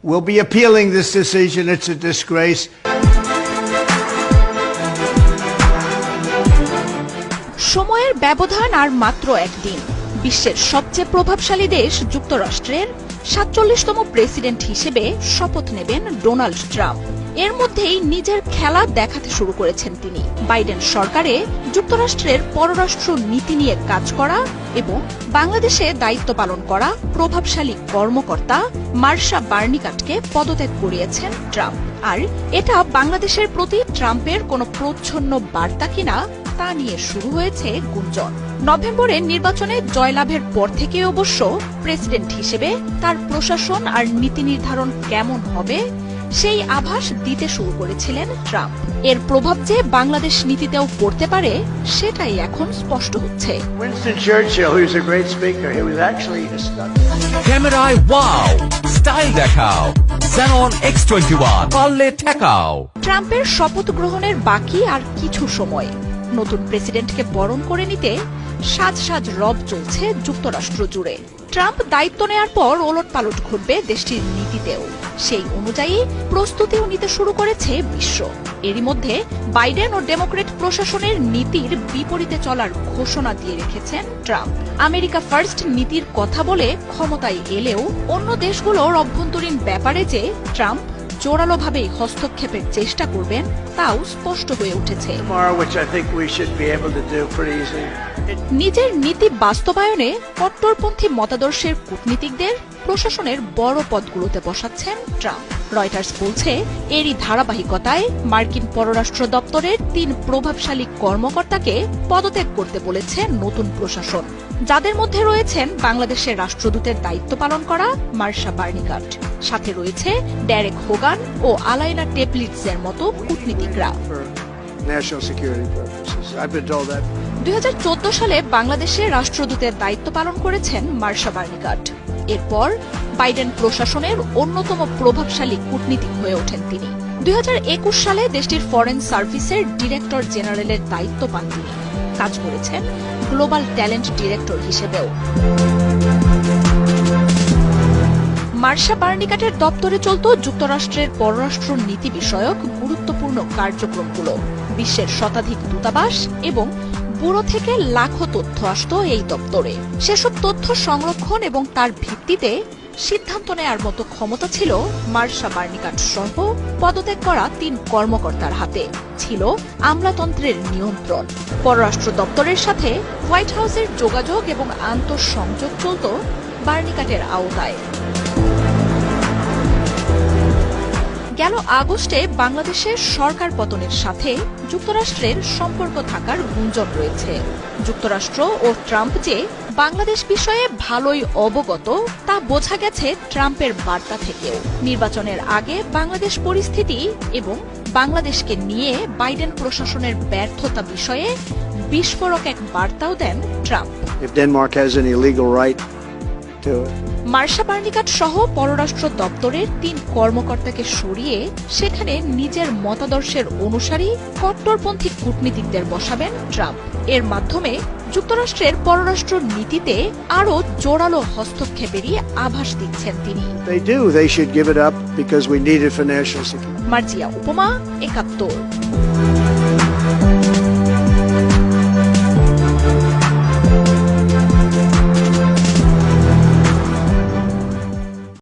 We'll be appealing this decision. It's a disgrace. সময়ের ব্যবধান আর মাত্র একদিন। বিশ্বের সবচেয়ে প্রভাবশালী দেশ যুক্তরাষ্ট্রের ৪৭তম প্রেসিডেন্ট হিসেবে শপথ নেবেন ডোনাল্ড ট্রাম্প। এর মধ্যেই নিজের খেলা দেখাতে শুরু করেছেন তিনি। বাইডেন সরকারে যুক্তরাষ্ট্রের পররাষ্ট্র নীতি নিয়ে কাজ করা এবং বাংলাদেশে দায়িত্ব পালন করা প্রভাবশালী কর্মকর্তা মার্শা বার্নিকাটকে পদত্যাগ করিয়েছেন ট্রাম্প। আর এটা বাংলাদেশের প্রতি ট্রাম্পের কোনো প্রচ্ছন্ন বার্তা কিনা তা নিয়ে শুরু হয়েছে গুঞ্জন। নভেম্বরে নির্বাচনে জয়লাভের পর থেকে অবশ্য প্রেসিডেন্ট হিসেবে তার প্রশাসন আর নীতি নির্ধারণ কেমন হবে সেই আভাস দিতে শুরু করেছিলেন ট্রাম্প। এর প্রভাব যে বাংলাদেশ নীতিতেও পড়তে পারে সেটাই এখন স্পষ্ট হচ্ছে। Winston Churchill, he was a great speaker. He was actually a stud. ক্যামেরায় ওয়াও, স্টাইল দেখাও, Xenon X21 পারলে ঠেকাও। ট্রাম্পের শপথ গ্রহণের বাকি আর কিছু সময়। নতুন প্রেসিডেন্টকে বরণ করে নিতে সাজ সাজ রব চলছে যুক্তরাষ্ট্র জুড়ে। ট্রাম্প দায়িত্ব নেয়ার পর ওলটপালট ঘটবে দেশটির নীতিতেও। সেই অনুযায়ী প্রস্তুতিও নিতে শুরু করেছে বিশ্ব। এরই মধ্যে বাইডেন ও ডেমোক্রেট প্রশাসনের নীতির বিপরীতে চলার ঘোষণা দিয়ে রেখেছেন ট্রাম্প। আমেরিকা ফার্স্ট নীতির কথা বলে ক্ষমতায় এলেও অন্য দেশগুলোর অভ্যন্তরীণ ব্যাপারে যে ট্রাম্প জোরালোভাবে হস্তক্ষেপের চেষ্টা করবেন তাও স্পষ্ট হয়ে উঠেছে। নিজের নীতি বাস্তবায়নে কট্টরপন্থী মতাদর্শের কূটনীতিকদের প্রশাসনের বড় পদগুলোতে বসাচ্ছেন ট্রাম্প। রয়টার্স বলছে, এরই ধারাবাহিকতায় মার্কিন পররাষ্ট্র দপ্তরের ৩ প্রভাবশালী কর্মকর্তাকে পদত্যাগ করতে বলেছে নতুন প্রশাসন, যাদের মধ্যে রয়েছেন বাংলাদেশের রাষ্ট্রদূতের দায়িত্ব পালন করা মার্শা বার্নিকাট, সাথে রয়েছে ডেরেক হোগান ও আলাইনা টেপলিটজের মতো কূটনীতিকরা। ২০১৪ সালে বাংলাদেশের রাষ্ট্রদূতের দায়িত্ব পালন করেছেন মার্শা বার্নিকাট। এরপর বাইডেন প্রশাসনের অন্যতম প্রভাবশালী কূটনীতিক হয়ে ওঠেন তিনি। ২০২১ সালে দেশটির ফরেন সার্ভিসের ডিরেক্টর জেনারেলের দায়িত্ব পান তিনি। কাজ করেছেন গ্লোবাল ট্যালেন্ট ডিরেক্টর হিসেবেও। মার্শা বার্নিকাটের দপ্তরে চলত যুক্তরাষ্ট্রের পররাষ্ট্র নীতি বিষয়ক গুরুত্বপূর্ণ কার্যক্রমগুলো। বিশ্বের শতাধিক দূতাবাস এবং ব্যুরো থেকে লাখো তথ্য আসত এই দপ্তরে। সেসব তথ্য সংরক্ষণ এবং তার ভিত্তিতে সিদ্ধান্ত নেয়ার মতো ক্ষমতা ছিল মার্শা বার্নিকাট সহ পদত্যাগ করা ৩ কর্মকর্তার হাতে। ছিল আমলাতন্ত্রের নিয়ন্ত্রণ। পররাষ্ট্র দপ্তরের সাথে হোয়াইট হাউসের যোগাযোগ এবং আন্তঃসংযোগ চলত বার্নিকাটের আওতায়। গেল আগস্টে বাংলাদেশের সরকার পতনের সাথে যুক্তরাষ্ট্রের সম্পর্ক থাকার গুঞ্জন রয়েছে। যুক্তরাষ্ট্র ও ট্রাম্প যে বাংলাদেশ বিষয়ে ভালোই অবগত তা বোঝা গেছে ট্রাম্পের বার্তা থেকেও। নির্বাচনের আগে বাংলাদেশ পরিস্থিতি এবং বাংলাদেশকে নিয়ে বাইডেন প্রশাসনের ব্যর্থতা বিষয়ে বিস্ফোরক এক বার্তাও দেন ট্রাম্প। মার্শা বার্নিকাট সহ পররাষ্ট্র দপ্তরের ৩ কর্মকর্তাকে সরিয়ে সেখানে নিজের মতাদর্শের অনুসারী কট্টরপন্থী কূটনীতিকদের বসাবেন ট্রাম্প। এর মাধ্যমে যুক্তরাষ্ট্রের পররাষ্ট্র নীতিতে আরও জোরালো হস্তক্ষেপেরই আভাস দিচ্ছেন তিনি। They should give it up because we need it for national security. Marjia উপমা, ৭১।